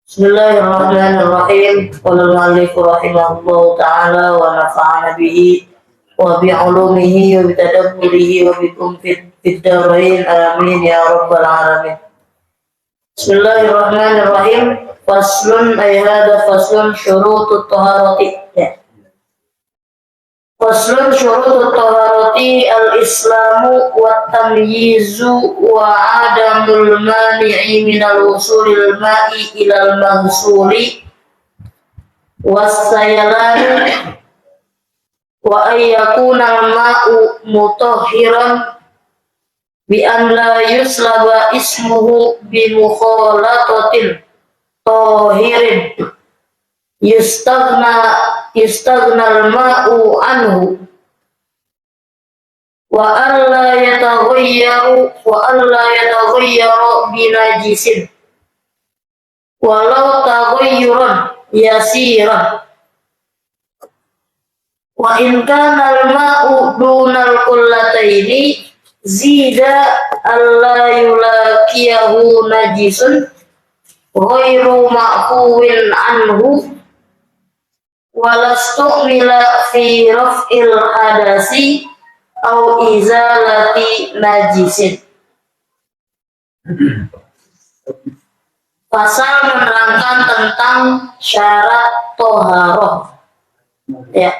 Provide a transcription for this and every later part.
Bismillahirrahmanirrahim. Qala al-mu'allif rahimahullahu ta'ala wa nafa'ana bihi wa bi'ulumihi wa bitadabburihi wa bikum fid darain amin ya rabbal alamin. Bismillahirrahmanirrahim. Faslun ay hadha faslun syurutut taharati. Faslun syurutut taharati al-islamu wa tamyizu wa adamul mani'i minal wusulil ma'i ilal maghsuli wassayalan wa ayyakuna al-ma'u mutahhiran bi an la yuslaba ismuhu bi mukhalatatin tahirin yustagna al-ma'u anhu wa alla yataghayyaru binajisin walau taghayyuran yasiran wa in kana al-ma'u dunal qullataini zida alla yulaqiyahu najisun ghairu ma'fuwin anhu walastu'mila fi raf'il hadasi au izalati najisin. Pasal menerangkan tentang syarat toharoh. Ya,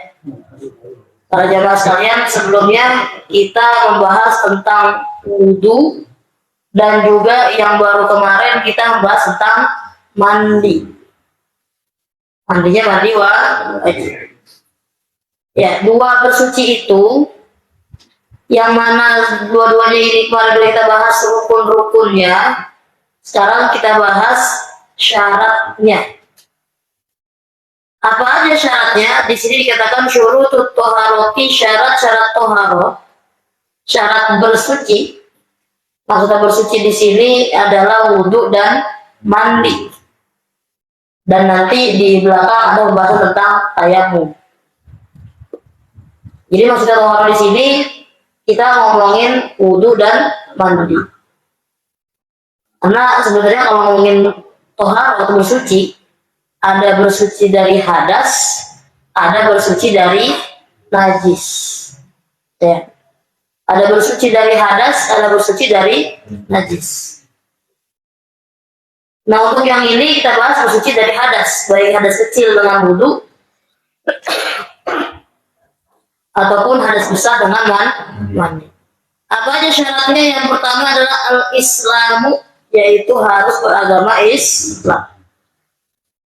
para jamaah sekalian, sebelumnya kita membahas tentang wudu dan juga yang baru kemarin kita membahas tentang mandi. Mandinya mandi wajib. Ya, dua bersuci itu yang mana dua-duanya ini kemarin kita bahas rukun-rukunnya. Sekarang kita bahas syaratnya. Apa aja syaratnya? Di sini dikatakan syurutut toharoti, syarat-syarat toharoh, syarat bersuci. Maksudnya bersuci di sini adalah wudhu dan mandi. Dan nanti di belakang ada pembahasan tentang tayamum. Jadi maksudnya toharoh di sini kita ngomongin wudhu dan mandi. Karena sebenarnya kalau ngomongin toharoh atau bersuci, ada bersuci dari hadas, ada bersuci dari najis. Ya. Ada bersuci dari hadas, ada bersuci dari najis. Nah, untuk yang ini kita bahas bersuci dari hadas, baik hadas kecil dengan wudu ataupun hadas besar dengan mandi. Apa aja syaratnya? Yang pertama adalah al-islamu, yaitu harus beragama Islam.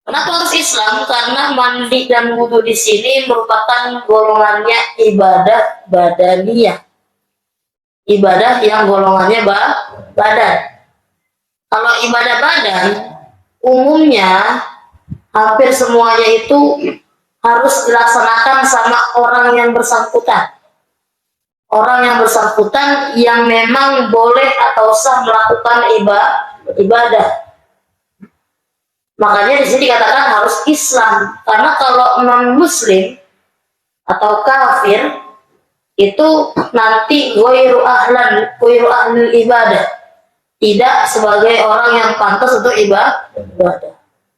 Kenapa harus Islam? Karena mandi dan wudu di sini merupakan golongannya ibadah badaniyah. Ibadah yang golongannya badan. Kalau ibadah badan, umumnya hampir semuanya itu harus dilaksanakan sama orang yang bersangkutan. Orang yang bersangkutan yang memang boleh atau sah melakukan ibadah. Makanya di sini dikatakan harus Islam. Karena kalau non-Muslim atau kafir itu nanti ghairu ahlil ibadah. Tidak sebagai orang yang pantas untuk ibadah.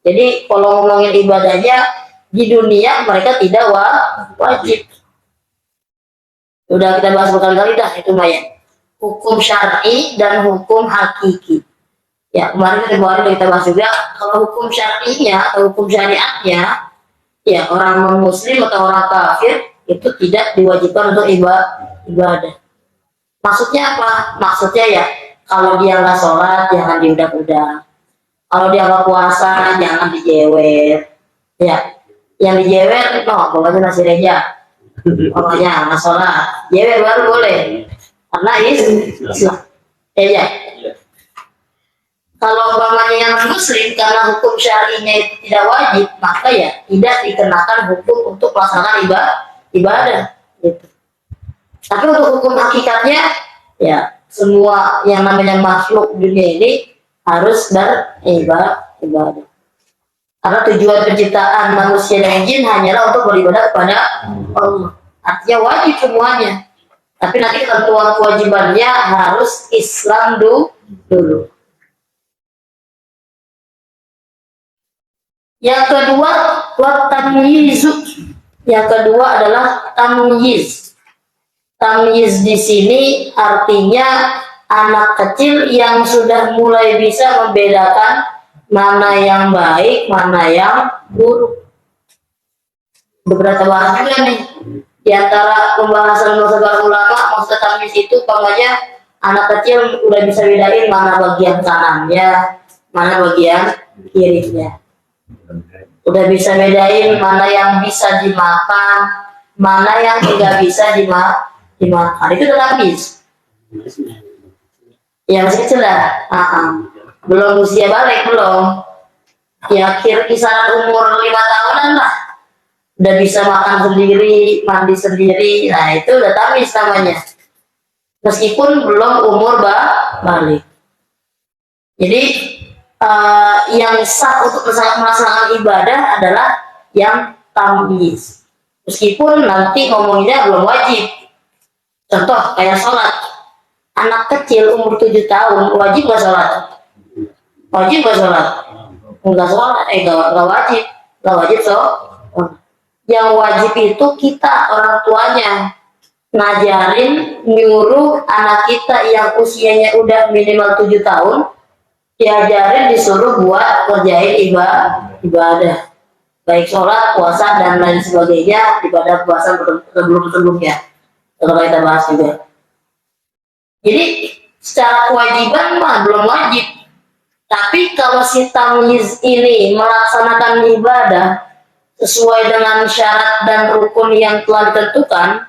Jadi kalau ngomongin ibadahnya di dunia mereka tidak wajib. Sudah kita bahas berkali-kali dah itu Maya. Hukum syar'i dan hukum hakiki. Ya, kemarin kita bahas juga kalau hukum syar'inya atau hukum syariatnya, ya orang non-muslim atau orang kafir itu tidak diwajibkan untuk ibadah. Maksudnya apa? Maksudnya ya kalau dia nggak sholat jangan diudak-udak. Kalau dia nggak puasa jangan dijewer. Ya, yang dijewer pokoknya nasi reja. Pokoknya nggak sholat, jewer baru boleh. Karena Islam. Ya. Kalau umpamanya yang muslim karena hukum syar'inya itu tidak wajib, maka ya tidak dikenakan hukum untuk melaksanakan ibadah. Gitu. Tapi untuk hukum hakikatnya, ya semua yang namanya makhluk dunia ini harus beribadah. Karena tujuan penciptaan manusia dan jin hanyalah untuk beribadah kepada Allah. Artinya wajib semuanya. Tapi nanti ketentuan kewajibannya harus Islam dulu. Yang kedua, tamyizu. Yang kedua adalah tamyiz. Tamyiz di sini artinya anak kecil yang sudah mulai bisa membedakan mana yang baik, mana yang buruk. Beberapa bahas juga nih di antara pembahasan para ulama. Maksud tamyiz itu pokoknya anak kecil udah bisa bedain mana bagian kanannya, mana bagian kirinya. Udah bisa bedain mana yang bisa dimakan, mana yang tidak bisa dimakan. Itu udah tamyiz. Ya masih kecil dah. Belum usia balik, belum. Ya kisaran umur 5 tahunan lah. Udah bisa makan sendiri, mandi sendiri. Nah itu udah tamyiz namanya. Meskipun belum umur balik. Jadi yang sah untuk melaksanakan ibadah adalah yang tamyiz. Meskipun nanti ngomongnya belum wajib. Contoh kayak sholat. Anak kecil umur 7 tahun wajib gak sholat? Wajib gak sholat? Enggak sholat, enggak wajib. Enggak wajib Yang wajib itu kita orang tuanya ngajarin, nyuruh anak kita yang usianya udah minimal 7 tahun diajarin, disuruh buat kerjain ibadah baik sholat, puasa dan lain sebagainya, ibadah puasa sebelumnya kalau kita bahas juga. Jadi secara kewajiban mah belum wajib, tapi kalau si tamyiz ini melaksanakan ibadah sesuai dengan syarat dan rukun yang telah ditentukan,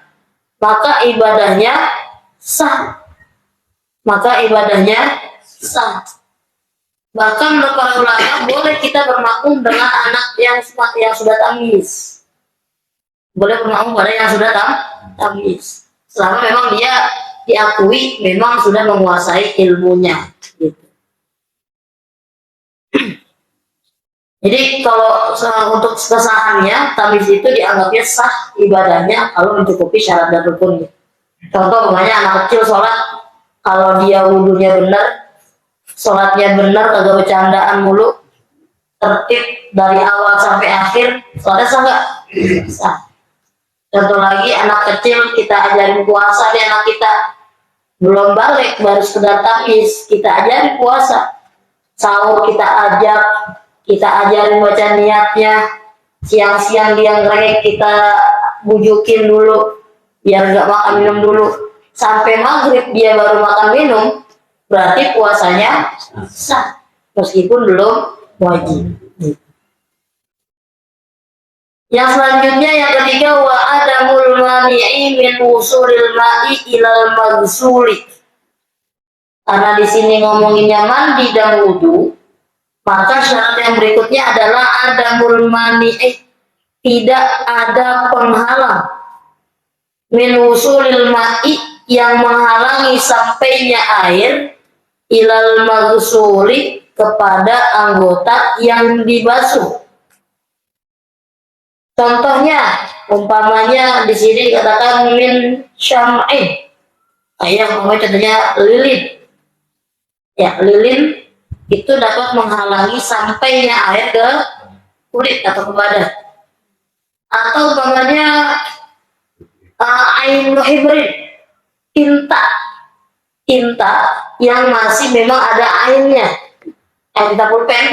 maka ibadahnya sah. Bahkan menurut para ulama boleh kita bermakmum dengan anak yang sudah tamyiz. Boleh bermakmum pada yang sudah tamyiz, selama memang dia diakui memang sudah menguasai ilmunya gitu. Jadi kalau untuk kesahannya tamyiz itu dianggapnya sah ibadahnya kalau mencukupi syarat dan rukunnya. Contoh namanya anak kecil sholat, kalau dia wudunya benar, sholatnya benar, kagak bercandaan mulu, tertib dari awal sampai akhir, sholatnya sah nggak? Sah. Contoh lagi anak kecil kita ajarin puasa, dia anak kita belum balik, baru sekedar tamyiz, kita ajarin puasa, sahur kita ajak, kita ajarin baca niatnya, siang-siang dia ngerek kita bujukin dulu biar nggak makan minum dulu, sampai maghrib dia baru makan minum, berarti puasanya sah meskipun belum wajib. Yang selanjutnya yang ketiga, wa adamul mani'i min wusulil ma'i ilal maghsuli. Karena di sini ngomonginnya mandi dan wudu, maka syarat yang berikutnya adalah adamul mani'i, tidak ada penghalang, min wusulil ma'i, yang menghalangi sampainya air, ilal maghsuli, kepada anggota yang dibasuh. Contohnya, umpamanya di sini katakan min syam'in, contohnya lilin. Ya, lilin itu dapat menghalangi sampainya air ke kulit atau ke badan. Atau umpamanya ainul hibrin, tinta yang masih memang ada airnya. Tinta pulpen,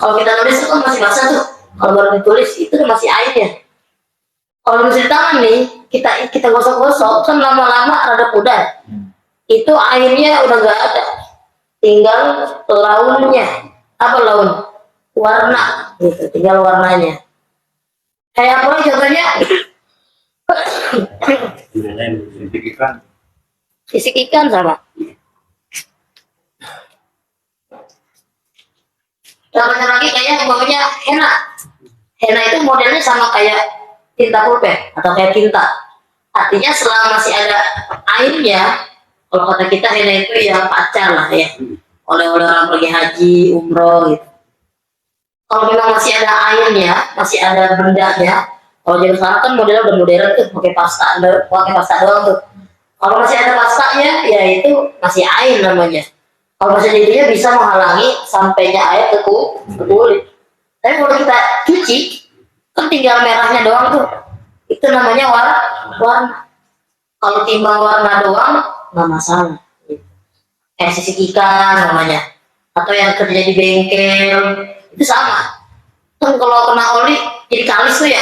kalau kita tulis itu masih basah tuh. Kalau baru ditulis itu masih airnya. Kalau misalnya tangan nih, kita gosok-gosok kan lama-lama rada pudar. Itu airnya udah gak ada, tinggal launnya. Apa laun? Warna, gitu. Tinggal warnanya. Kayak apa contohnya? Fisik ikan sama. Contohnya lagi kayak umpamanya henna. Henna itu modelnya sama kayak tinta pulpen atau kayak tinta. Artinya selama masih ada airnya, kalau kata kita henna itu ya pacar lah ya. Oleh orang pergi haji, umroh gitu. Kalau memang masih ada airnya, masih ada bendanya. Kalau zaman sekarang kan modelnya udah modern tuh, pakai pasta doang tuh. Kalau masih ada pastanya, ya itu masih air namanya. Kalau masih jadinya bisa menghalangi sampainya air ke kulit. Tapi kalau kita cuci, kan tinggal merahnya doang tuh. Itu namanya warna. Kalau timbang warna doang, nggak masalah. Sisik ikan namanya. Atau yang kerja di bengkel, itu sama. Kan kalau kena oli, jadi kalis tuh ya.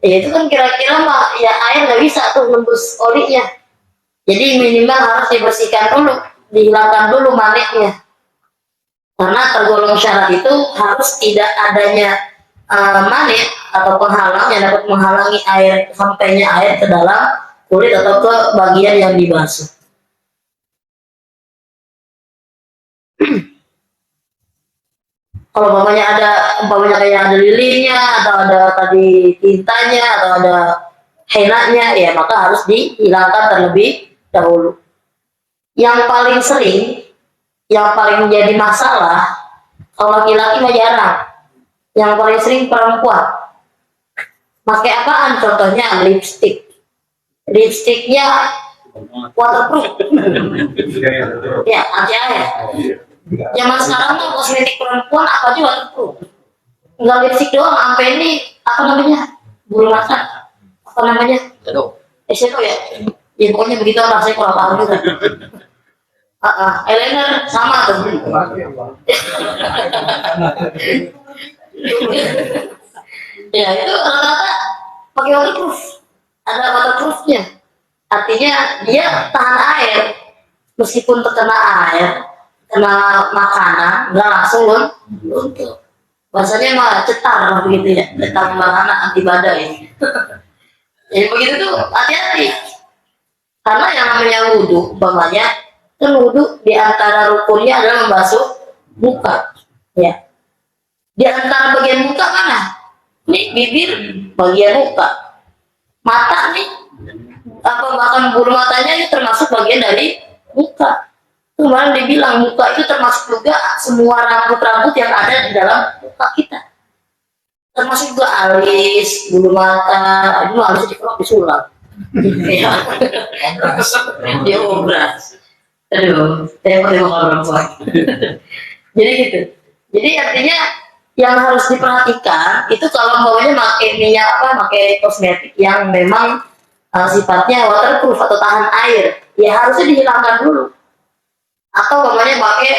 Ya itu kan kira-kira mah ya air nggak bisa tuh nembus olinya. Jadi minimal harus dibersihkan dulu, dihilangkan dulu maniknya. Karena tergolong syarat itu harus tidak adanya manik atau penghalang yang dapat menghalangi air sampainya air ke dalam kulit atau ke bagian yang dibasuh. Kalau umpamanya kayak ada lilinnya atau ada tadi tintanya atau ada henaknya, ya maka harus dihilangkan terlebih dahulu. Yang paling sering, yang paling menjadi masalah kalau laki-laki mah jarang. Yang paling sering perempuan. Pakai apaan? Contohnya lipstick. Lipstiknya waterproof. Ya, anti air. Zaman sekarang tuh kosmetik perempuan apa aja waterproof. Enggak lipstick doang, sampai ini apa namanya? Bulu mata. Apa namanya? Eyeshadow ya. Ya pokoknya begitu lah, saya kurang paham juga. Eyeliner sama tuh. Ya itu rata-rata pakai waterproof. Ada waterproofnya. Artinya dia tahan air. Meskipun terkena air, kena makanan, nggak langsung luntur. Bahasanya mah cetar lah begitu ya, cetar makanan anti badai. Jadi begitu tuh hati-hati. Karena yang namanya wudhu, umpamanya kan wudhu di antara rukunnya adalah membasuh muka. Ya. Di antara bagian muka mana? Nih bibir bagian muka. Mata nih, apa bahkan bulu matanya itu termasuk bagian dari muka. Kemarin dibilang muka itu termasuk juga semua rambut-rambut yang ada di dalam muka kita. Termasuk juga alis, bulu mata, itu harus disulap. Ya, dia obras. Aduh, tembak orang tua. Jadi gitu. Jadi artinya yang harus diperhatikan itu kalau maunya pakai minyak pakai kosmetik yang memang sifatnya waterproof atau tahan air, ya harusnya dihilangkan dulu. Atau namanya pakai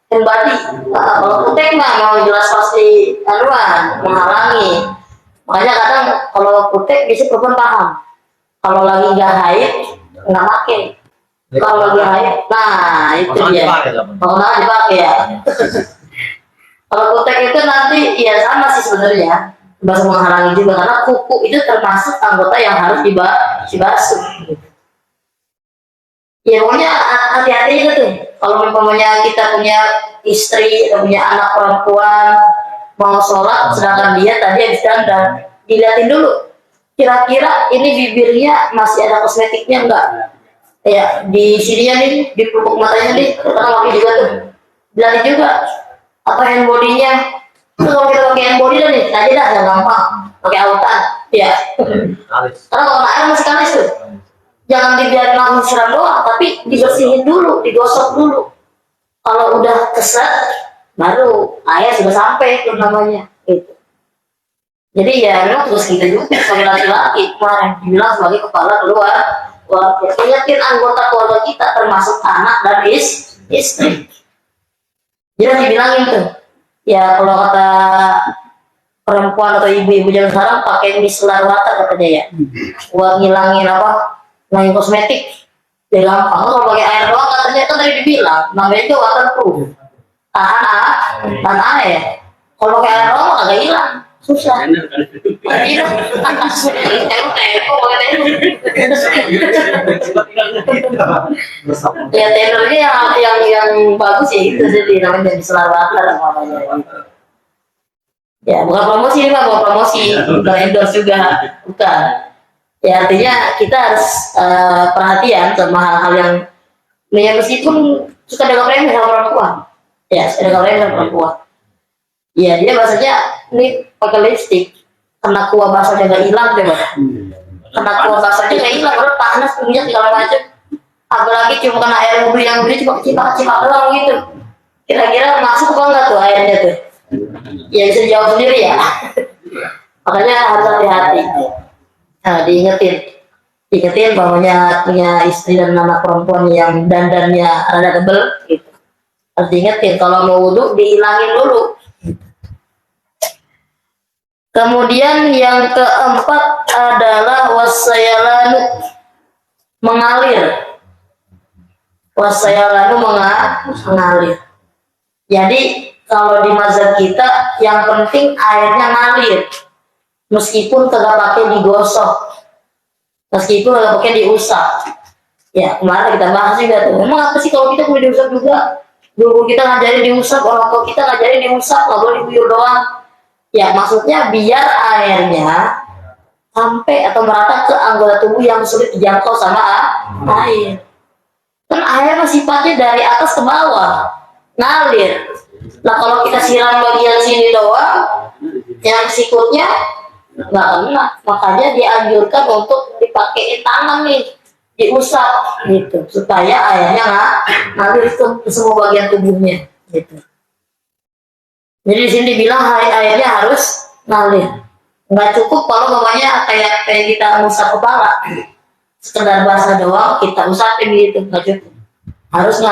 hand body. Kalau kutek mah mau jelas pasti menghalangi. Makanya kadang kalau kutek bisa perempuan paham. Kalau lagi nggak haid nggak pakai. Kalau lagi haid, nah itu dia. Kalau nggak dipakai ya. Kalau kutek itu nanti ya sama sih sebenarnya. Bahasa menghalangi juga karena kuku itu termasuk anggota yang harus dibasuh. Ya pokoknya hati-hati itu tuh. Kalau umpamanya kita punya istri atau punya anak perempuan mau sholat sedangkan dia tadi habis dandan, dilihatin dulu kira-kira ini bibirnya masih ada kosmetiknya enggak, ya di sininya nih, di pelupuk matanya nih karena wangi juga tuh, dilihatin juga apa hand body-nya. Terus kalau kita pakai hand body nih aja dah yang gampang pakai autan ya. Karena kalau air masih kalis tuh, jangan dibiarin langsung siram doang, tapi dibersihin dulu, digosok dulu. Kalau udah keset, baru air sudah sampai itu namanya. Gitu. Jadi ya memang tugas kita juga sebagai laki-laki kemarin dibilang sebagai kepala keluarga. Ingatin anggota keluarga kita termasuk anak dan istri. Jadi dibilangin tuh, ya kalau kata perempuan atau ibu-ibu zaman sekarang pakai micellar water katanya ya, buat ngilangin ngilangin kosmetik. Ya gampang, kalau pakai air doang katanya kan tadi dibilang namanya itu waterproof, tahan air. Kalau pakai air doang agak hilang, susah. Ya tendernya yang bagus ya itu sih namanya micellar water namanya. Ya bukan promosi ini mah, bukan promosi, bukan endorse juga, bukan. Ya artinya kita harus perhatian sama hal-hal yang meskipun suka dagang remeh sama perempuan, ya suka dagang remeh sama perempuan. Ya dia bahasanya ini pakai lipstick, kena kuah basahnya nggak hilang coba. Kena kuah basahnya nggak hilang, karena panas minyak segala macam. Apalagi cuma kena air mobil yang beli cuma cipak doang gitu. Kira-kira masuk apa enggak tuh airnya tuh? Ya bisa dijawab sendiri ya. Makanya harus hati-hati. Nah, diingetin bahwanya punya istri dan anak perempuan yang dandannya rada tebel gitu. Harus diingetin kalau mau wudhu dihilangin dulu. Kemudian yang keempat adalah wasayalanu, mengalir. Wasayalanu mengalir. Jadi kalau di mazhab kita yang penting airnya ngalir, meskipun kagak pakai digosok, meskipun kagak pakai diusap. Ya kemarin kita bahas juga tuh. Emang apa sih kalau kita boleh diusap juga? Guru kita ngajarin diusap, orang tua kita ngajarin diusap, nggak boleh diguyur doang. Ya maksudnya biar airnya sampai atau merata ke anggota tubuh yang sulit dijangkau sama air. Kan air sifatnya dari atas ke bawah, ngalir. Nah kalau kita siram bagian sini doang, yang sikutnya nggak kena. Makanya dianjurkan untuk dipakai tangan nih, diusap gitu, supaya airnya nggak ngalir ke semua bagian tubuhnya gitu. Jadi di sini dibilang airnya harus ngalir. Nggak cukup kalau namanya kayak kita ngusap kepala, sekedar basah doang kita usapin gitu, nggak cukup. Harus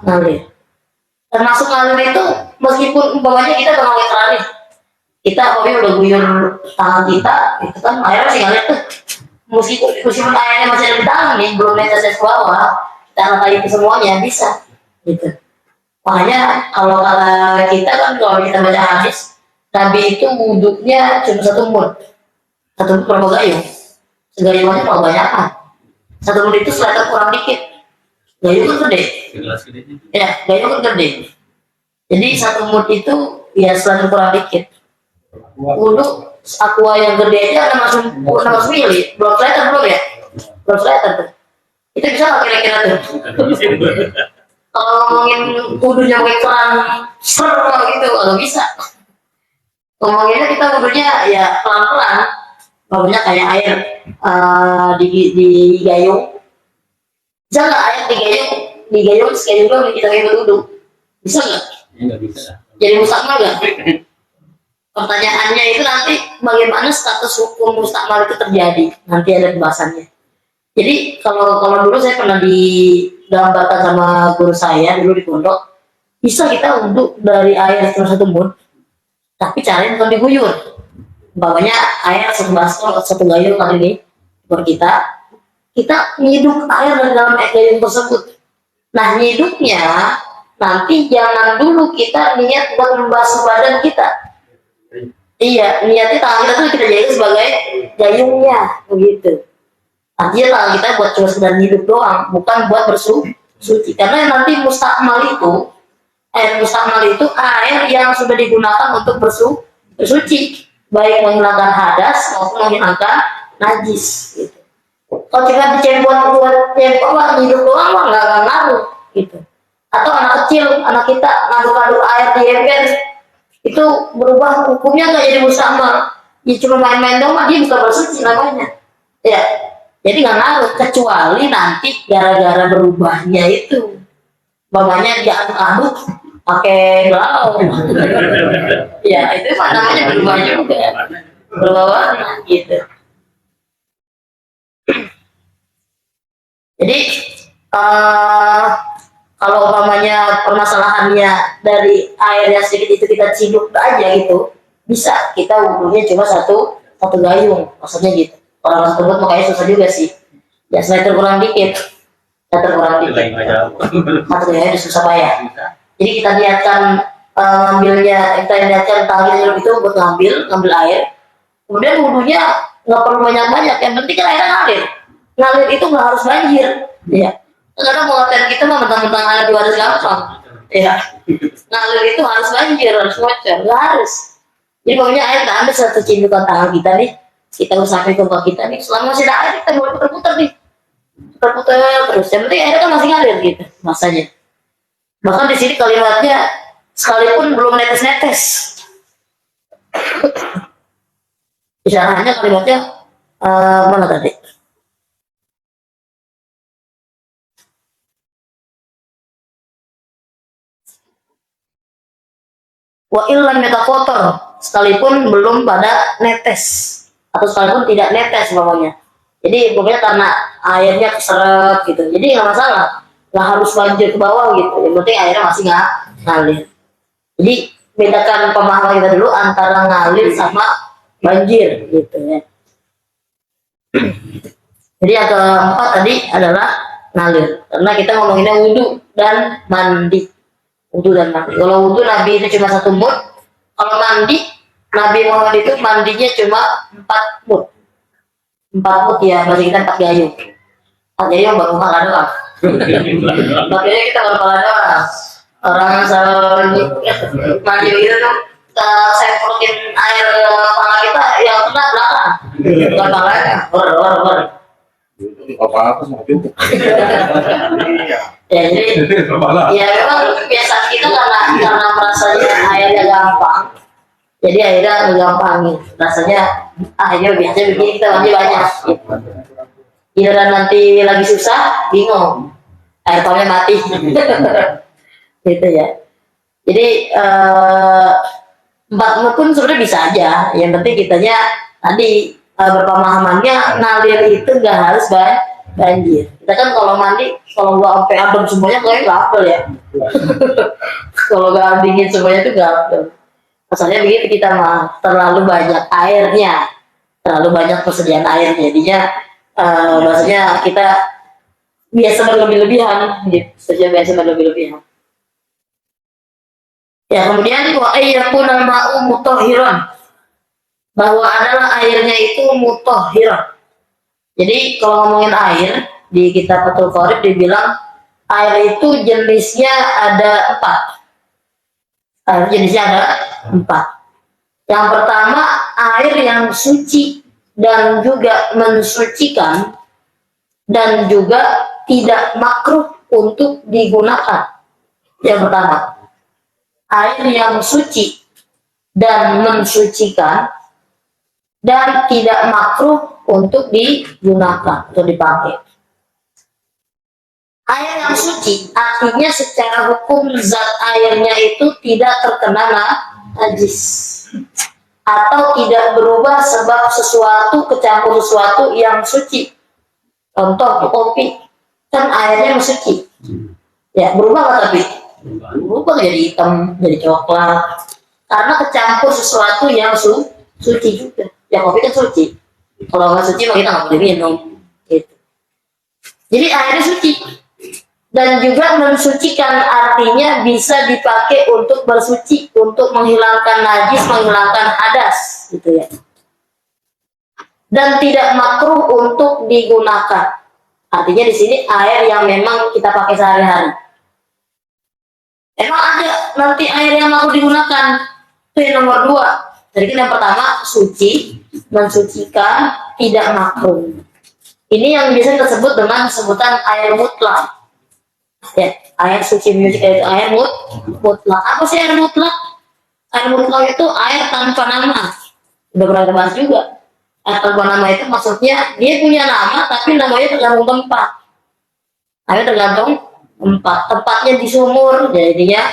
ngalir. Termasuk ngalir itu meskipun umpamanya kita udah ngawet nih, kita udah guyur tangan kita, itu kan airnya masih ngalir tuh. Meskipun airnya masih ada di tangan nih, belum netes ke bawah, kita angkat itu semuanya bisa gitu. Makanya kalau kata kita kan kalau kita baca hadis, Nabi itu wuduknya cuma satu mud berapa gayung? Segayungannya kalau banyakan. Satu mud itu selatan kurang dikit. Gayung kan gede. Ya, gayung kan gede. Jadi satu mud itu ya selatan kurang dikit. Wuduk aqua yang gede aja ada masuk 600 mili. Belum selatan belum ya? Belum selatan tuh. Itu bisa nggak kira-kira tuh? Kalau ngomongin kudunya pakai keran ser gitu, nggak bisa. Ngomonginnya kita kudunya ya pelan-pelan, baunya kayak air di gayung. Bisa nggak air di gayung segayung kita kayak duduk? Bisa nggak? Nggak bisa. Jadi mustakmal nggak? Pertanyaannya itu nanti bagaimana status hukum mustakmal itu terjadi? Nanti ada pembahasannya. Jadi kalau dulu saya pernah digambarkan sama guru saya dulu di pondok, bisa kita untuk dari air cuma satu mud, tapi caranya bukan diguyur. Bawahnya air satu baskom atau satu gayung kali ini buat kita nyiduk air dari dalam gayung tersebut. Nah nyiduknya nanti jangan dulu kita niat buat membasuh badan kita. Iya, niatnya tangan kita tuh kita jadi sebagai gayungnya begitu. Artinya tangan kita buat cuma sekedar hidup doang, bukan buat bersuci. Karena nanti mustakmal itu, air yang sudah digunakan untuk bersuci, baik menghilangkan hadas maupun menghilangkan najis. Gitu. Kalau kita dicempot buat hidup doang, nggak ngaruh. Gitu. Atau anak kecil, anak kita ngaduk-ngaduk air di ember, itu berubah hukumnya nggak jadi mustakmal. Ya cuma main-main doang, dia bukan bersuci namanya. Ya. Jadi nggak ngaruh, kecuali nanti gara-gara berubahnya itu, bawahnya diaduk-aduk pakai blau. Ya itu namanya berubah juga, berubah warna gitu. Jadi kalau umpamanya permasalahannya dari air yang sedikit itu kita ciduk aja gitu, bisa kita wudhunya cuma satu gayung, maksudnya gitu. Orang tersebut makanya susah juga sih. Ya saya kurang dikit. Satu ya itu susah bayar. Jadi kita niatkan kita niatkan tangan itu buat ngambil air. Kemudian wudhunya nggak perlu banyak-banyak. Yang penting kan airnya ngalir. Ngalir itu nggak harus banjir. Ya. Karena mau latihan kita mah mentang-mentang air 200 gampang. Ya. Ngalir itu harus banjir, harus bocor. Nggak harus. Jadi pokoknya air kita ambil satu cindukan tangan kita nih. Kita usapin ke muka kita nih, selama masih ada air kita boleh putar-putar nih, putar-putar terus. Yang penting airnya kan masih ngalir gitu masanya. Bahkan di sini kalimatnya sekalipun belum netes-netes, isyaratnya kalimatnya mana tadi? wa illam yatakotor, sekalipun belum pada netes atau sekalipun tidak netes pokoknya. Jadi pokoknya karena airnya keseret gitu, jadi nggak masalah, nggak harus banjir ke bawah gitu, yang penting airnya masih nggak ngalir. Jadi bedakan pemahaman kita dulu antara ngalir sama banjir gitu ya. Jadi yang keempat tadi adalah ngalir, karena kita ngomonginnya wudhu dan mandi. Wudhu dan mandi. Kalau wudhu Nabi itu cuma 1 mud, kalau mandi Nabi Muhammad itu mandinya cuma 4 mud. 4 mud ya, berarti kita 4 gayung. 4 gayung baru kepala doang. 4 gayung kita baru kepala doang. Orang mandi itu tuh semprotin air kepala kita yang kena belakang, bukan kepalanya. Apa sama pintu. Ya jadi ya memang kebiasaan kita karena merasanya airnya gampang, jadi airnya gampang rasanya airnya biasa begini kita mandi banyak. Giliran nanti lagi susah bingung, air pumpnya mati. Gitu ya. Jadi 4 mud pun sebenarnya bisa aja, yang penting kitanya tadi berpemahamannya ngalir itu nggak harus banjir. Kita kan kalau mandi, kalau nggak sampai adem semuanya kayak gampang ya. Kalau nggak dingin semuanya itu gampang. Asalnya begitu, kita mah terlalu banyak airnya, terlalu banyak persediaan air, jadinya maksudnya kita biasa berlebih-lebihan, gitu. Saja biasa berlebih-lebihan. Ya kemudian wa ayyakunal ma'u mutahhiran, bahwa adalah airnya itu mutahhiran. Jadi kalau ngomongin air di kitab Fathul Qorib dibilang air itu jenisnya ada 4. Air jenisnya ada 4. Yang pertama air yang suci dan juga mensucikan dan juga tidak makruh untuk digunakan. Yang pertama air yang suci dan mensucikan dan tidak makruh untuk digunakan atau dipakai. Air yang suci artinya secara hukum zat airnya itu tidak terkena najis atau tidak berubah sebab sesuatu kecampur sesuatu yang suci. Contoh kopi kan airnya suci, ya berubah nggak tapi? Berubah jadi hitam, jadi coklat, karena kecampur sesuatu yang suci juga. Ya kopi kan suci, kalau nggak suci mah kita nggak boleh minum gitu. Jadi airnya suci dan juga mensucikan, artinya bisa dipakai untuk bersuci, untuk menghilangkan najis, menghilangkan hadas gitu ya. Dan tidak makruh untuk digunakan, artinya di sini air yang memang kita pakai sehari-hari. Emang ada nanti air yang makruh digunakan, itu yang nomor 2. Jadi yang pertama suci, mensucikan, tidak makruh. Ini yang biasa disebut dengan sebutan air mutlak. Ya, air suci mensucikan itu air mutlak. Apa sih air mutlak? Air mutlak itu air tanpa nama. Udah pernah bahas juga. Air tanpa nama itu maksudnya dia punya nama tapi namanya tergantung tempat. Air tergantung tempat. Tempatnya di sumur, jadinya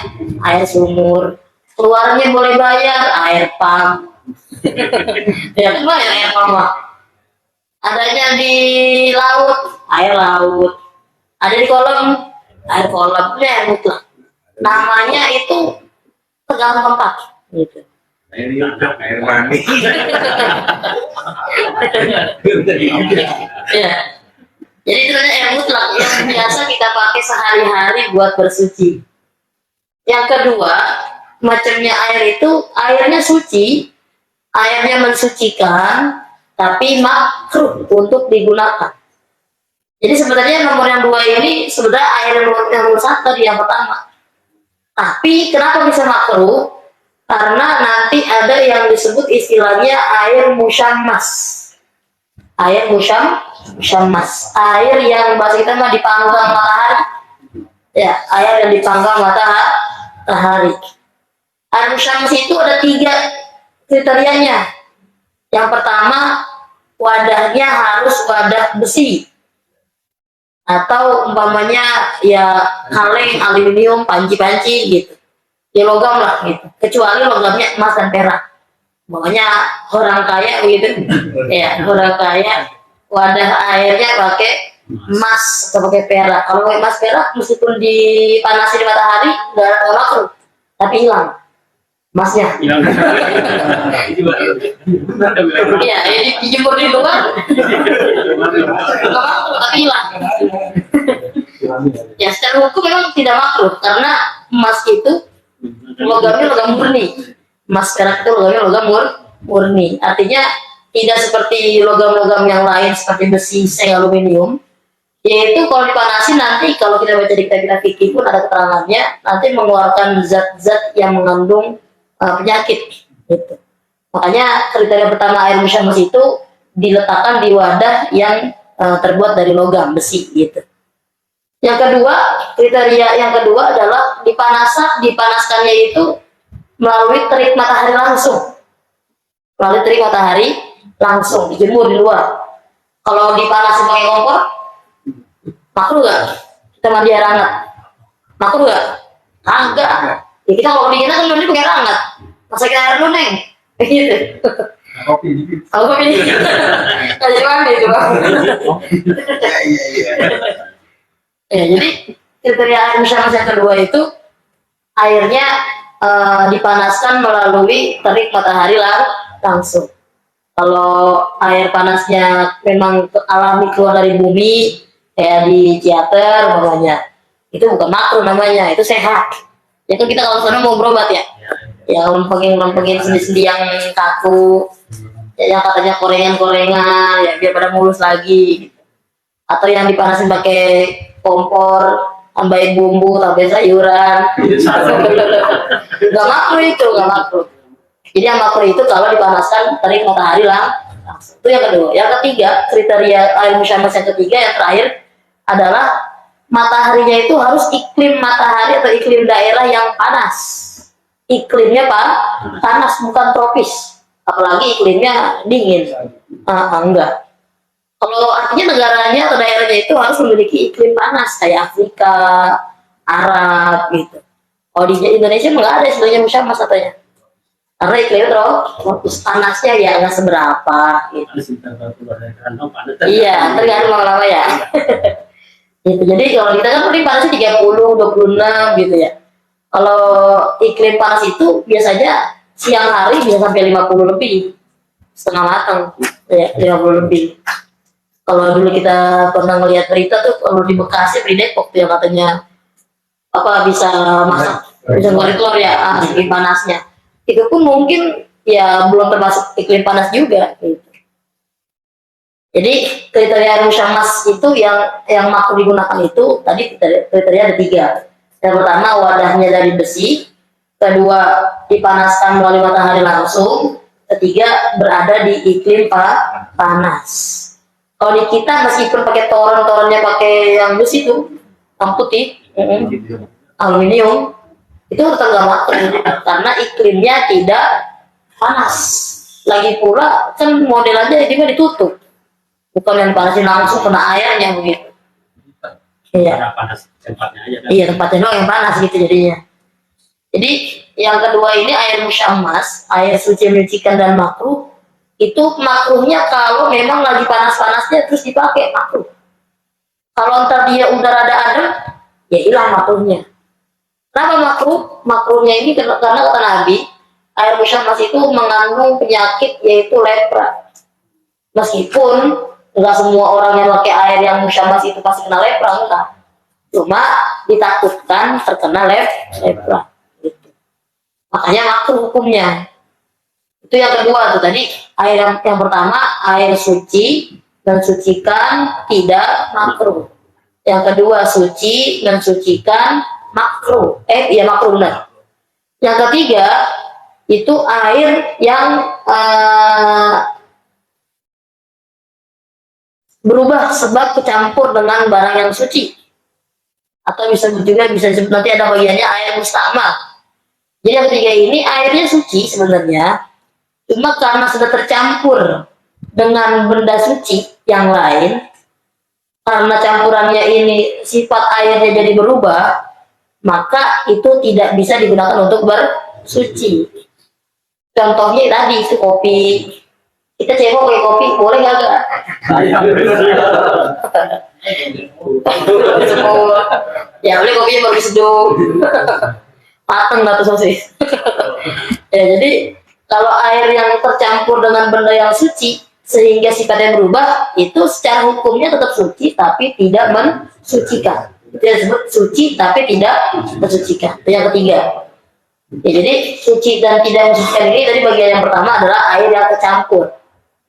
air sumur. Keluarnya boleh bayar, air pump. Ya kan bayar air pump. Adanya di laut, air laut. Ada di kolam, air kolam. Itu air mutlak. Namanya itu tergantung tempat gitu. Air mani. Ya. Jadi itu air mutlak yang biasa kita pakai sehari-hari buat bersuci. Yang kedua, macamnya air itu airnya suci, airnya mensucikan, tapi makruh untuk digunakan. Jadi sebenarnya nomor yang 2 ini sebenarnya air yang nomor 1 tadi yang pertama. Tapi kenapa bisa makruh? Karena nanti ada yang disebut istilahnya air musyammas. Air musyammas, air yang bahasa kita mah dipanggang matahari. Ya, air yang dipanggang matahari. Air musyammas itu ada 3 kriterianya. Yang pertama, wadahnya harus wadah besi. Atau umpamanya ya kaleng, aluminium, panci-panci gitu. ya logam lah gitu. Kecuali logamnya emas dan perak. Makanya orang kaya begitu, ya orang kaya wadah airnya pakai emas atau pakai perak. Kalau pakai emas perak meskipun dipanasi di matahari nggak makruh, tapi hilang emasnya. Iya, ini dijemur di luar, nggak makruh tapi hilang. Ya secara hukum memang tidak makruh karena emas itu logamnya logam murni. Emas perak itu logamnya logam murni. Artinya tidak seperti logam-logam yang lain seperti besi, seng, aluminium. Yaitu kalau dipanasin nanti kalau kita baca di kitab fikih pun ada keterangannya nanti mengeluarkan zat-zat yang mengandung penyakit. Gitu. Makanya kriteria pertama air musyamas itu diletakkan di wadah yang terbuat dari logam besi gitu. Yang kedua, kriteria yang kedua adalah dipanaskannya itu melalui terik matahari langsung. Melalui terik matahari langsung, dijemur di luar. Kalau dipanasin pakai kompor, makruh nggak? Kita mandi air hangat, makruh nggak? Enggak. Ya kita kalau dingin kan mandi pakai air hangat. Masa kita air dulu neng? Gitu. Kopi dikit. Aku kopi dikit. Jadi mandi itu bang. Ya, jadi kriteria air musyamas yang kedua itu airnya dipanaskan melalui terik matahari langsung. Kalau air panasnya memang alami keluar dari bumi kayak di Ciater namanya, itu bukan makruh namanya, itu sehat. Ya kan kita kalau sana mau berobat ya, ya lempengin sendi-sendi yang kaku, ya, yang katanya korengan ya biar pada mulus lagi. Atau yang dipanasin pakai kompor, tambahin bumbu, tambahin sayuran. Gak makruh itu, gak makruh. Jadi yang makruh itu kalau dipanaskan terik matahari langsung. Itu yang kedua. Yang ketiga, kriteria air musyamas yang ketiga yang terakhir adalah mataharinya itu harus iklim matahari atau iklim daerah yang panas. Iklimnya panas, bukan tropis. Apalagi iklimnya dingin. Enggak. Kalau artinya negaranya atau daerahnya itu harus memiliki iklim panas kayak Afrika, Arab gitu. Kalau di Indonesia nggak ada istilahnya musyamas katanya. Karena iklimnya tropis, panasnya ya nggak seberapa gitu. Iya, tergantung lama-lama ya. Gitu. Jadi kalau kita kan paling panasnya 30, 26 gitu ya. Kalau iklim panas itu biasanya siang hari bisa sampai 50 lebih. Setengah matang ya, 50 lebih. Kalau dulu kita pernah ngelihat berita tuh kalau di Bekasi di Depok tuh yang katanya apa bisa masak bisa keluar ya iklim panasnya itu pun mungkin ya belum termasuk iklim panas juga gitu. Jadi kriteria musyamas itu yang makruh digunakan itu tadi kriteria ada 3. Yang pertama wadahnya dari besi, kedua dipanaskan melalui matahari langsung, ketiga berada di iklim panas. Kalau di kita meskipun pakai toronnya pakai yang besi itu, yang putih, aluminium, itu tetap nggak makruh karena iklimnya tidak panas. Lagi pula kan modelannya juga ditutup, bukan yang dipanasin langsung kena airnya begitu. Iya. Panas tempatnya aja. Kan? Iya tempatnya doang yang panas gitu jadinya. Jadi yang kedua ini air musyamas, air suci menyucikan dan makruh. Itu makruhnya kalau memang lagi panas-panasnya terus dipakai makruh. Kalau ntar dia udah rada adem, ya hilang makruhnya. Kenapa makruh? Makruhnya ini karena kata Nabi, air musyamas itu mengandung penyakit yaitu lepra. Meskipun nggak semua orang yang pakai air yang musyamas itu pasti kena lepra, enggak. Cuma ditakutkan terkena lepra. Gitu. Makanya makruh hukumnya. Itu yang kedua tuh tadi air yang pertama air suci dan sucikan tidak makruh. Yang kedua suci dan sucikan makruh. Ya makruh benar. Yang ketiga itu air yang berubah sebab kecampur dengan barang yang suci. Atau bisa disebut nanti ada bagiannya air mustamal. Jadi yang ketiga ini airnya suci sebenarnya. Cuma karena sudah tercampur dengan benda suci yang lain, karena campurannya ini sifat airnya jadi berubah, maka itu tidak bisa digunakan untuk bersuci. Contohnya tadi itu kopi. Kita cebok pakai kopi, boleh nggak? Ya boleh, kopinya baru diseduh. Mateng batu sosis. Ya, jadi kalau air yang tercampur dengan benda yang suci sehingga sifatnya berubah, itu secara hukumnya tetap suci tapi tidak mensucikan. Itu yang disebut suci tapi tidak mensucikan. Itu yang ketiga. Ya, jadi suci dan tidak mensucikan ini tadi bagian yang pertama adalah air yang tercampur.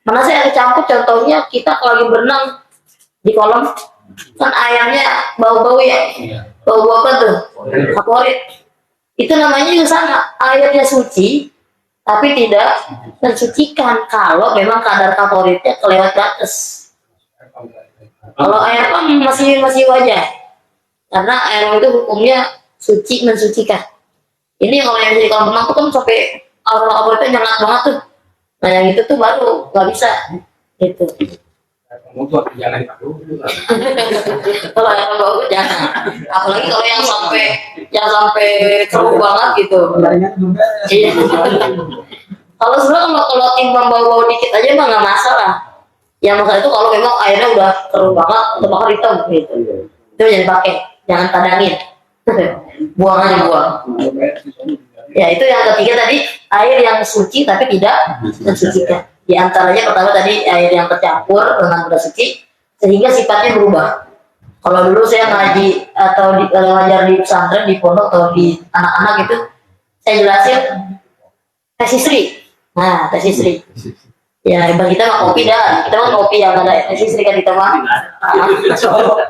Mana sih air tercampur? Contohnya kita kalau lagi berenang di kolam kan airnya bau-bau ya, bau apa tuh? Favorit. Itu namanya juga sama, airnya suci tapi tidak mensucikan kalau memang kadar favoritnya kelewat batas. Kalau air pam masih wajar karena air itu hukumnya suci mensucikan. Ini kalau yang di kolam renang tuh kan sampai favoritnya nyengat banget tuh. Nah yang itu tuh baru nggak bisa gitu. Kalau yang bau jangan, apalagi kalau yang sampai keruh banget gitu. Iya. Kalau sebenarnya kalau timbang bau-bau dikit aja mah nggak masalah. Yang masalah itu kalau memang airnya udah keruh banget atau bakar hitam gitu. Itu jangan pakai, jangan tadangin. Buang aja, buang. Ya itu yang ketiga tadi, air yang suci tapi tidak mensucikan. Di antaranya pertama tadi air yang tercampur dengan benda suci sehingga sifatnya berubah. Kalau dulu saya ngaji atau ngajar di pesantren, di pondok atau di anak-anak itu, saya jelasin tes istri. Nah, tes istri. Ya, bagi kita mah kopi dah. Kita mah kopi yang ada tes istri kan kita mah. Solo.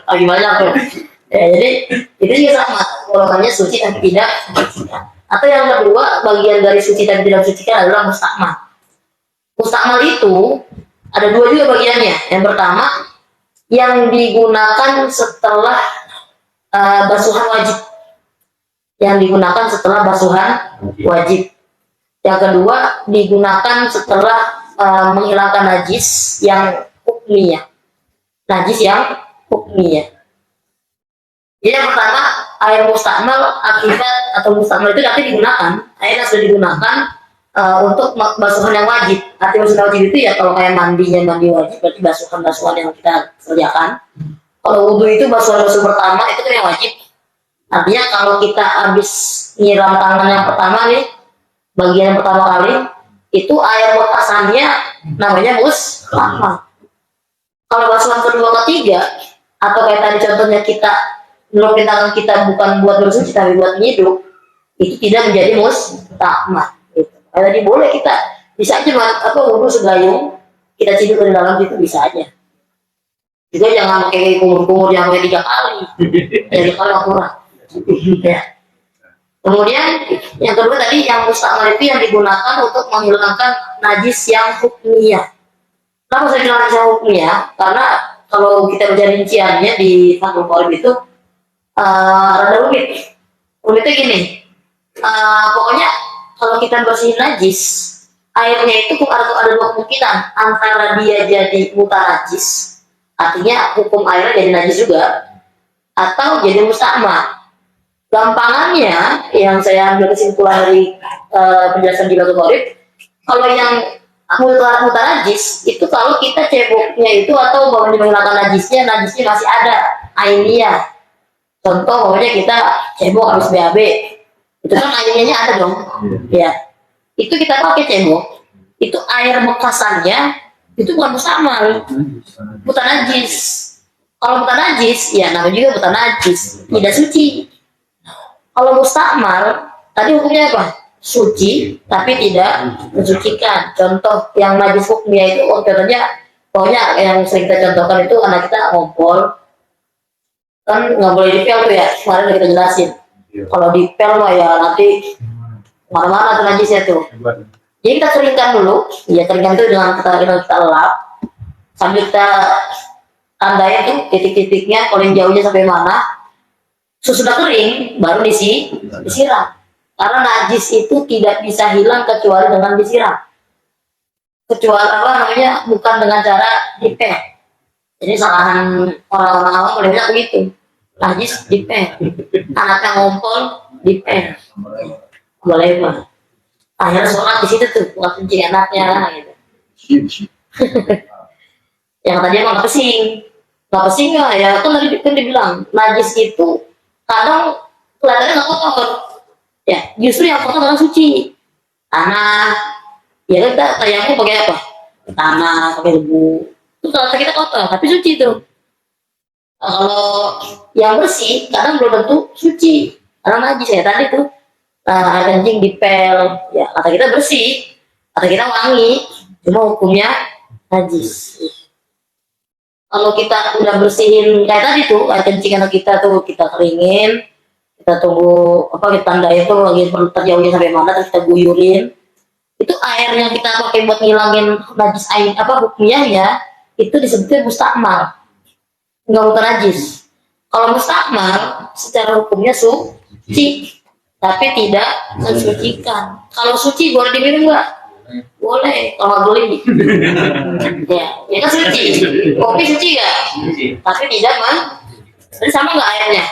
Lagi banyak tuh. Ya, jadi itu juga sama. Golongannya suci tapi tidak mensucikan. Atau yang kedua, bagian dari suci dan tidak mensucikan adalah mustakmal. Mustakmal itu ada dua juga bagiannya. Yang pertama, yang digunakan setelah basuhan wajib. Yang digunakan setelah basuhan wajib. Yang kedua, digunakan setelah menghilangkan najis yang hukmiyah. Najis yang hukmiyah. Jadi yang pertama, air mustakmal akibat atau mustakmal itu nanti digunakan, air yang sudah digunakan untuk basuhan yang wajib. Arti basuhan wajib itu ya kalau kayak mandi wajib, berarti basuhan yang kita kerjakan. Kalau wudhu itu basuhan pertama itu kan yang wajib. Artinya kalau kita habis nyiram tangan yang pertama nih, bagian yang pertama kali, itu air bekasannya namanya mustakmal. Kalau basuhan kedua ketiga, atau kayak tadi contohnya kita ngelupin tangan kita bukan buat bersuci tapi buat nyidup, itu tidak menjadi mustakmal gitu. Kayak tadi boleh kita bisa aja wudhu segayung kita ciduk dari dalam itu bisa aja. Juga jangan pakai kumur-kumur, jangan pakai 3 kali. Jadi kalau kurang. Ya. Kemudian yang kedua tadi yang mustakmal itu yang digunakan untuk menghilangkan najis yang hukmiyah. Kenapa saya bilang najis yang hukmiyah? Karena kalau kita baca rinciannya di Fathul Qorib itu rada rumit. Rumitnya gini, pokoknya kalau kita bersihin najis, airnya itu ada dua kemungkinan, antara dia jadi mutanajis, artinya hukum airnya jadi najis juga, atau jadi mustakmal. Gampangannya yang saya ambil kesimpulan dari penjelasan di Fathul Qorib, kalau yang mutanajis itu kalau kita ceboknya itu atau menghilangkan najisnya masih ada ainiyah. Contoh pokoknya kita cebok habis BAB, itu kan airnya ada dong, ya. Itu kita pakai cebok, itu air bekasannya itu bukan mustakmal, mutanajis. Kalau mutanajis, ya namanya juga mutanajis, tidak suci. Kalau mustakmal, tadi hukumnya apa? Suci, tapi tidak mensucikan. Contoh yang najis hukumnya itu, contohnya, pokoknya yang sering kita contohkan itu anak kita ngompol, kan nggak boleh dipel tuh ya, kemarin kita jelasin. Kalau dipel mah ya nanti mana-mana tuh najisnya tuh. Jadi kita keringkan dulu, ya keringkan itu dengan kita lap, sambil kita tandai tuh titik-titiknya, kalau yang jauhnya sampai mana. Sesudah kering, baru disiram. Karena najis itu tidak bisa hilang kecuali dengan disiram. Kecuali bukan dengan cara dipel. Jadi salahan orang-orang awam boleh bilang begitu. najis dipel, anaknya ngompol dipel, boleh mah. Akhirnya sholat di situ tuh, bukan kencing anaknya gitu. Yang tadi emang nggak pesing ya kan tadi kan dibilang najis itu kadang kelihatannya nggak kotor, ya justru yang kotor adalah suci. Tanah, ya kan kita tayangnya pakai apa? Tanah, pakai debu. Itu kalau kita kotor, tapi suci tuh. Kalau yang bersih kadang belum tentu suci, karena najis ya tadi tuh. Air kencing dipel, ya kata kita bersih, kata kita wangi, cuma hukumnya najis. Kalau kita udah bersihin kayak tadi tuh air kencing anak kita tuh kita keringin, kita tunggu apa kita tandai itu lagi terjauhnya sampai mana terus kita guyurin. Itu air yang kita pakai buat ngilangin najis air apa hukumnya ya itu disebutnya mustakmal, nggak bukan najis. Kalau mustakmal secara hukumnya suci, tapi tidak mensucikan. Kalau suci boleh diminum nggak? Boleh, kalau beli. Ya kan suci. Kopi suci nggak? Tapi tidak jadi sama nggak airnya?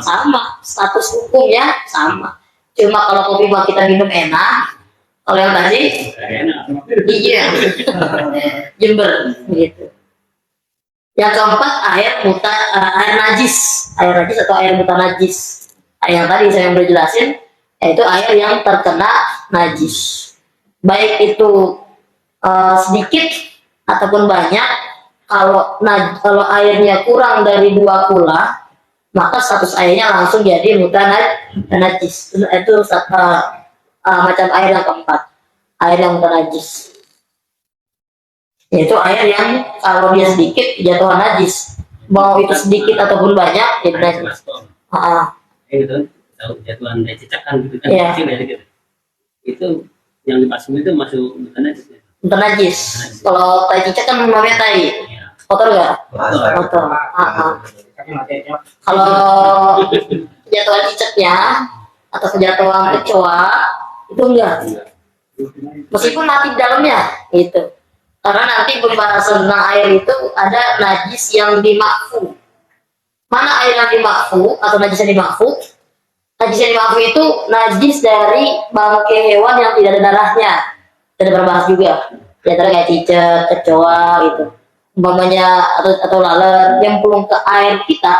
Sama. Status hukumnya sama. Cuma kalau kopi buat kita minum enak, kalau yang tadi, iya, Jember, gitu. Yang keempat air najis atau air muta najis. Yang tadi saya udah jelasin, yaitu air yang terkena najis. Baik itu sedikit ataupun banyak. Kalau airnya kurang dari 2 kula, maka status airnya langsung jadi muta najis. Itu macam air yang keempat, air yang muta najis. Yaitu air yang kalau dia sedikit jatuh najis, mau itu sedikit ataupun banyak jadi najis. Itu jatuhan dari cicakan gitu kan, Iya. kecil ya gitu. Itu yang dipasung itu masuk bukan najis ya? Bukan najis. Kalau tai cicak kan namanya tai. Iya. Kotor nggak? Kotor. Kalau jatuhan cicaknya atau kejatuhan kecoa itu enggak. Meskipun mati di dalamnya gitu. Karena nanti pembahasan tentang air itu ada najis yang dimakfu. Mana air yang dimakfu atau najis yang dimakfu? Najis yang dimakfu itu najis dari bangkai hewan yang tidak ada darahnya. Kita berbahas juga. Di antara kayak cicak, kecoa gitu. Umpamanya atau laler yang belum ke air kita,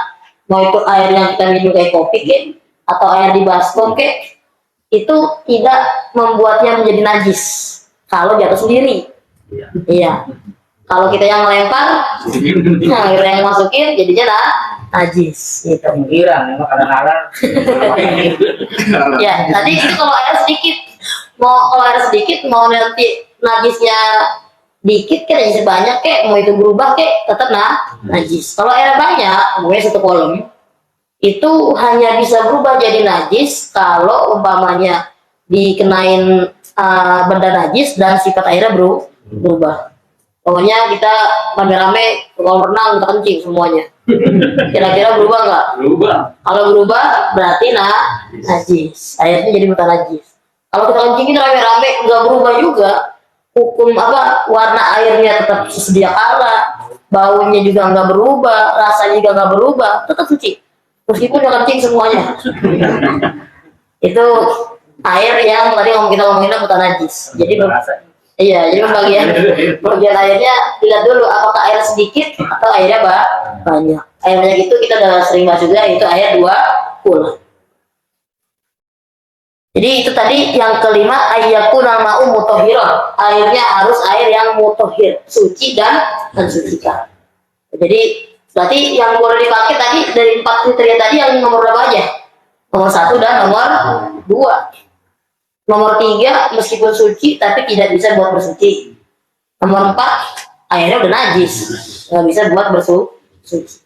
mau itu air yang kita minum kayak kopi kek, atau air di baskom kek, itu tidak membuatnya menjadi najis kalau jatuh sendiri. Iya. Kalau kita yang melempar, nah kita yang masukin jadinya najis gitu. Pinggiran memang kadang-kadang. Ya, tadi itu kalau air sedikit, kalau air sedikit mau nanti najisnya dikit kan najis banyak kek, mau itu berubah kek tetap najis. Kalau air banyak, gue satu kolom itu hanya bisa berubah jadi najis kalau umpamanya dikenain benda najis dan sifat airnya berubah. Pokoknya kita rame-rame kalau renang kita kencing semuanya. Kira-kira berubah nggak? Berubah. Kalau berubah berarti najis. Airnya jadi muta najis. Kalau kita kencingin rame-rame nggak berubah juga, hukum warna airnya tetap sedia kala, baunya juga nggak berubah, rasanya juga nggak berubah, tetap suci. Meskipun udah kencing semuanya. Itu air yang tadi kita ngomongin muta najis. Jadi iya, jadi bagian airnya dilihat dulu apakah air sedikit atau airnya banyak. Air banyak itu kita udah sering bahas juga, itu air 2 kula. Jadi itu tadi yang kelima, ayyakunal ma'u mutahhiran. Airnya harus air yang mutahhir, suci dan mensucikan. Jadi berarti yang boleh dipakai tadi dari 4 kriteria tadi yang nomor berapa aja? Nomor 1 dan nomor 2. Nomor 3 meskipun suci tapi tidak bisa buat bersuci. Nomor 4 airnya udah najis, nggak bisa buat bersuci.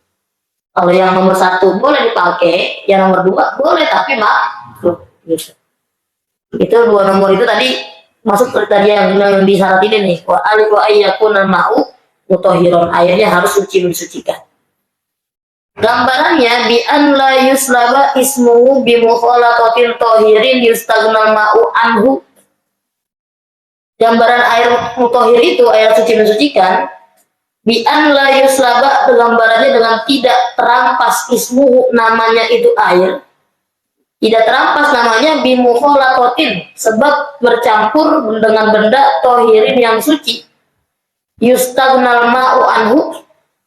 Kalau yang nomor 1 boleh dipakai, yang nomor 2 boleh tapi makruh gitu. Itu 2 nomor itu tadi masuk tadi yang di syarat ini nih. Wa ayyakunal ma'u mutahhiran, airnya harus suci mensucikan. Gambarannya bi an la yuslaba ismuhu bi mukhalatatil tahirin yustagnal ma'u anhu. Gambaran air mutahhir itu air suci mensucikan, bi an la yuslaba, gambarannya dengan tidak terampas ismuhu, namanya itu air, tidak terampas namanya bimukhalatotin, sebab bercampur dengan benda tohirin yang suci, yustagnal ma'u anhu,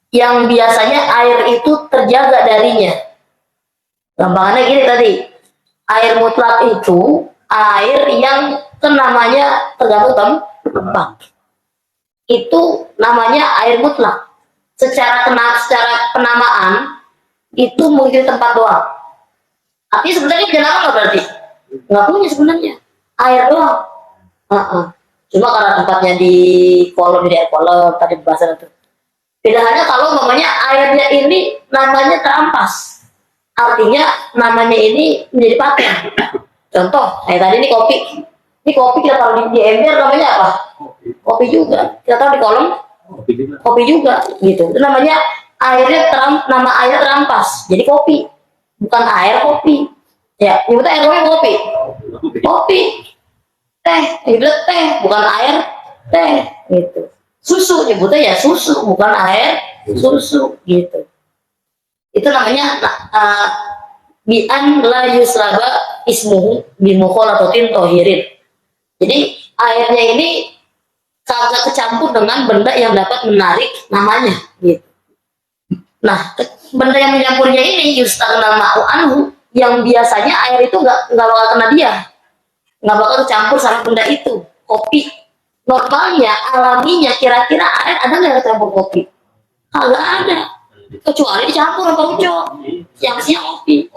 yang biasanya air itu terjaga darinya. Gampangannya gini tadi, air mutlak itu air yang namanya tergantung tempat. Itu namanya air mutlak. Secara penamaan itu mengikuti tempat doang. Tapi sebenarnya dia nama nggak berarti? Nggak punya sebenarnya. Air doang. Cuma karena tempatnya di kolom, di air kolom tadi bahasan itu. Beda halnya kalau namanya airnya ini namanya terampas. Artinya namanya ini menjadi paten. Contoh, kayak tadi ini kopi. Ini kopi kita taruh di ember namanya apa? Kopi juga. Kita taruh di kolom, kopi juga. Gitu. Itu namanya nama airnya terampas. Jadi kopi. Bukan air kopi. Ya, nyebutnya air kopi. Kopi. Teh, nyebutnya teh, bukan air teh. Gitu. Susu, nyebutnya ya susu, bukan air susu. Gitu. Itu namanya bi'an la yusraba ismuhu bimukhalatotin tohirin. Jadi airnya ini kagak kecampur dengan benda yang dapat menarik namanya gitu. Nah, benda yang mencampurnya ini yustagnal ma'u anhu, yang biasanya air itu nggak bakal kena dia, nggak bakal kecampur sama benda itu. Kopi normalnya alaminya kira-kira air ada nggak kecampur kopi? Kagak ada, kecuali dicampur sama ucok yang siang kopi.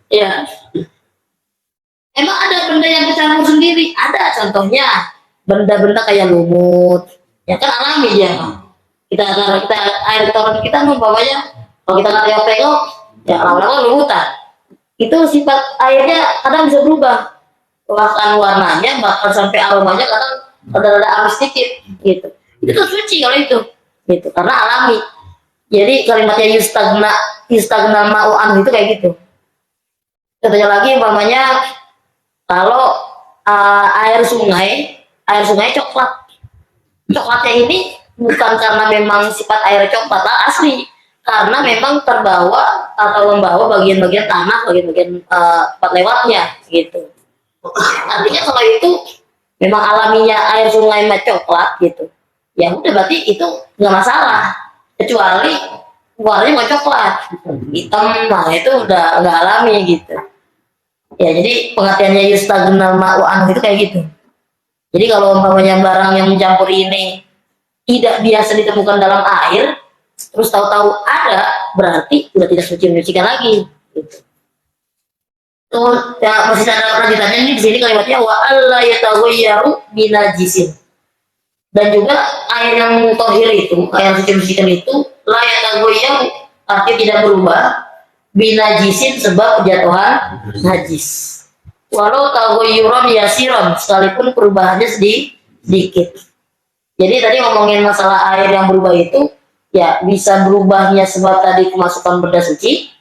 Ya, emang ada benda yang kecampur sendiri? Ada, contohnya benda-benda kayak lumut, ya kan alami dia. Kita air kotoran kita umpamanya kalau kita nggak tengok ya lama-lama lumutan. Itu sifat airnya kadang bisa berubah, bahkan warnanya, bahkan sampai aromanya kadang ada amis sedikit gitu. Itu tuh suci kalau itu gitu, karena alami. Jadi kalimatnya yustagnal ma'u anhu itu kayak gitu. Contohnya lagi umpamanya kalau air sungai coklatnya ini bukan karena memang sifat air coklat asli, karena memang terbawa atau membawa bagian-bagian tanah, bagian-bagian tempat lewatnya gitu. Artinya kalau itu memang alaminya air sungai coklat gitu, ya udah berarti itu nggak masalah, kecuali warnanya mau coklat hitam, nah itu udah nggak alami gitu. Ya, jadi pengertiannya yustagnal ma'u anhu itu kayak gitu. Jadi kalau umpamanya barang yang mencampur ini tidak biasa ditemukan dalam air, terus tahu-tahu ada, berarti sudah tidak suci-menyucikan lagi. Gitu. Tuh, ya, masih ada lanjutannya ini di sini kalimatnya wa alla yataghayyaru binajisin. Dan juga air yang tohir itu, air yang suci-menyucikan itu, la yataghayyaru, artinya tidak berubah, binajisin sebab kejatuhan najis. Walau taghayyuran yasiran, sekalipun perubahannya sedikit. Jadi tadi ngomongin masalah air yang berubah itu, ya bisa berubahnya sebab tadi kemasukan benda suci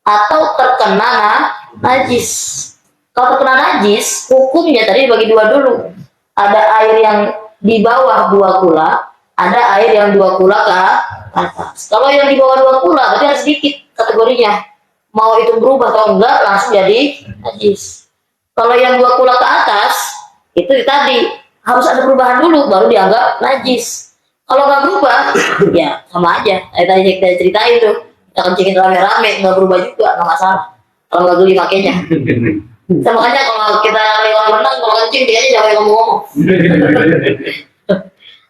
atau terkena najis. Kalau terkena najis, hukumnya tadi bagi dua dulu. Ada air yang di bawah 2 kula, ada air yang 2 kula ke atas. Kalau yang di bawah 2 kula berarti ada sedikit kategorinya. Mau itu berubah atau enggak langsung jadi najis. Kalau yang 2 kula ke atas, itu tadi harus ada perubahan dulu baru dianggap najis. Kalau nggak berubah, ya sama aja. Tadi kita ceritain tuh, kita kencingin rame-rame nggak berubah juga, nggak masalah. Kalau nggak geli makanya. Makanya kalau kita lewat menang, kalau kencing dia aja jangan ngomong-ngomong.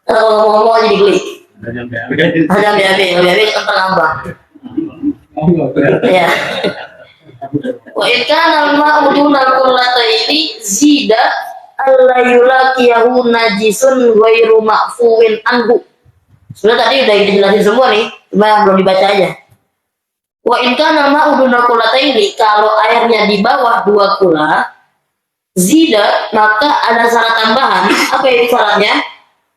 Kalau ngomong-ngomong jadi geli. Ada BAB tentang apa? Ya. Wa ikana al-ma'udunal kullata ini zida alla yulaqiyahu najisun ghairu ma'fuwin anhu. Sebenarnya tadi udah kita jelasin semua nih, cuma belum dibaca aja. Wa in kana ma'udunal kullata ini, kalau airnya di bawah 2 kula, zida, maka ada syarat tambahan. Apa itu syaratnya?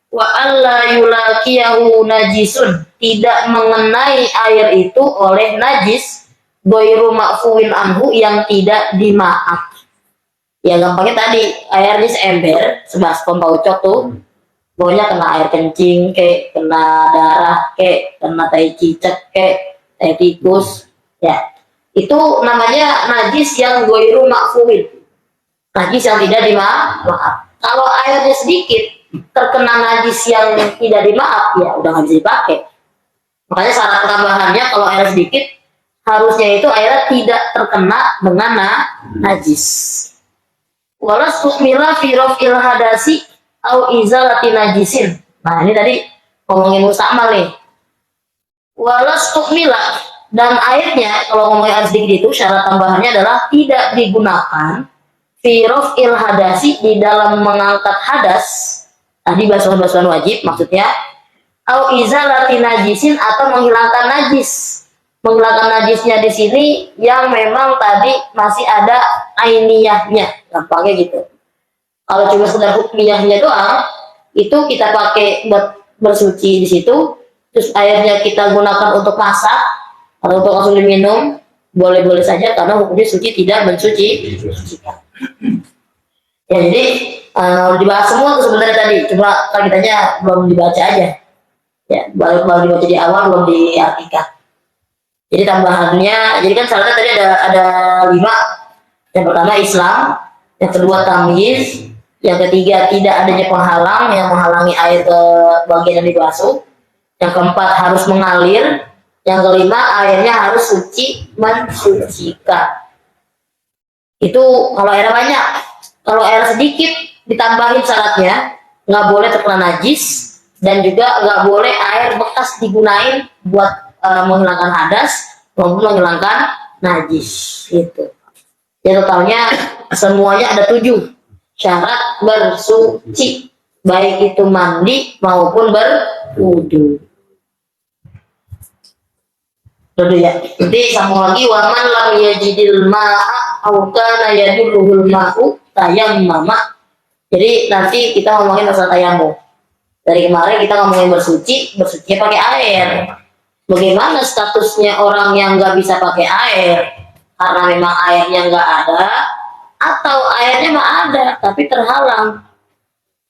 Wa alla yulaqiyahu najisun, tidak mengenai air itu oleh najis ghairu ma'fuwin anhu, yang tidak dimaaf. Ya gampangnya tadi airnya seember, sebaskom paucok tuh, pokoknya kena air kencing, kayak kena darah, kayak kena tai cicak, kayak tikus, ya itu namanya najis yang goiru makfuin, najis yang tidak dimaaf. Kalau airnya sedikit terkena najis yang tidak dimaaf, ya udah nggak bisa dipakai. Makanya syarat tambahannya kalau air sedikit harusnya itu airnya tidak terkena dengan najis. Walas tukmila firof ilhadasi au izalati najisin. Nah ini tadi ngomongin mustakmal nih. Walas tukmila, dan airnya kalau ngomongin air sedikit itu syarat tambahannya adalah tidak digunakan firof ilhadasi di dalam mengangkat hadas. Tadi basuhan-basuhan wajib maksudnya. Au izalati najisin, atau menghilangkan najis. Menghilangkan najisnya di sini yang memang tadi masih ada ainiyahnya, gampangnya gitu. Kalau cuma sekedar hukmiyahnya doang, itu kita pakai buat bersuci di situ, terus airnya kita gunakan untuk masak atau untuk langsung diminum, boleh-boleh saja karena hukumnya suci tidak mensucikan. Ya jadi dibahas semua tuh sebenarnya tadi, cuma kan kitanya belum dibaca aja. Ya, baru dibaca di awal, belum diartikan. Jadi tambahannya, jadi kan syaratnya tadi ada 5. Yang pertama Islam, yang kedua tamyiz, yang ketiga tidak adanya penghalang yang menghalangi air ke bagian yang dibasuh, yang keempat harus mengalir, yang kelima airnya harus suci mensucikan. Itu kalau air banyak. Kalau air sedikit ditambahin syaratnya nggak boleh terkena najis, dan juga nggak boleh air bekas digunain buat menghilangkan hadas maupun menghilangkan najis gitu. Ya totalnya semuanya ada 7 syarat bersuci, baik itu mandi maupun berwudu. Dulu ya. Nanti sambung lagi, waman lam yajidil ma'a au kana yadulluhul ma'u tayammama. Jadi nanti kita ngomongin masalah tayammum. Dari kemarin kita ngomongin bersuci pakai air. Bagaimana statusnya orang yang nggak bisa pakai air karena memang airnya nggak ada, atau airnya mah ada tapi terhalang,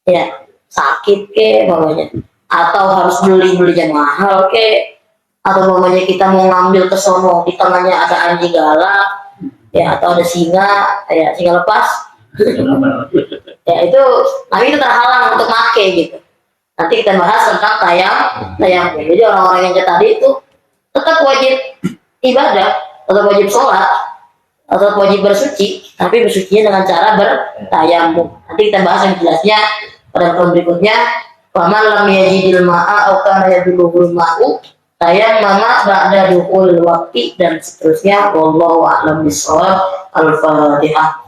ya sakit ke bawahnya, atau harus belinya mahal ke, atau bawahnya kita mau ngambil ke sono di tengahnya ada anjing galak, ya atau ada singa, ya singa lepas, ya itu, tapi itu terhalang untuk make gitu. Nanti kita bahas tentang tayammum. Jadi orang-orang yang tadi itu tetap wajib ibadah, tetap wajib sholat, tetap wajib bersuci, tapi bersucinya dengan cara bertayammum. Nanti kita bahas yang jelasnya pada pertemuan berikutnya. Faman lam yajidil ma'a au kana yadulluhul ma'u tayammama ba'da dukhulil waqti, dan seterusnya. Wallahu a'lam bishawab. Al-Fatihah.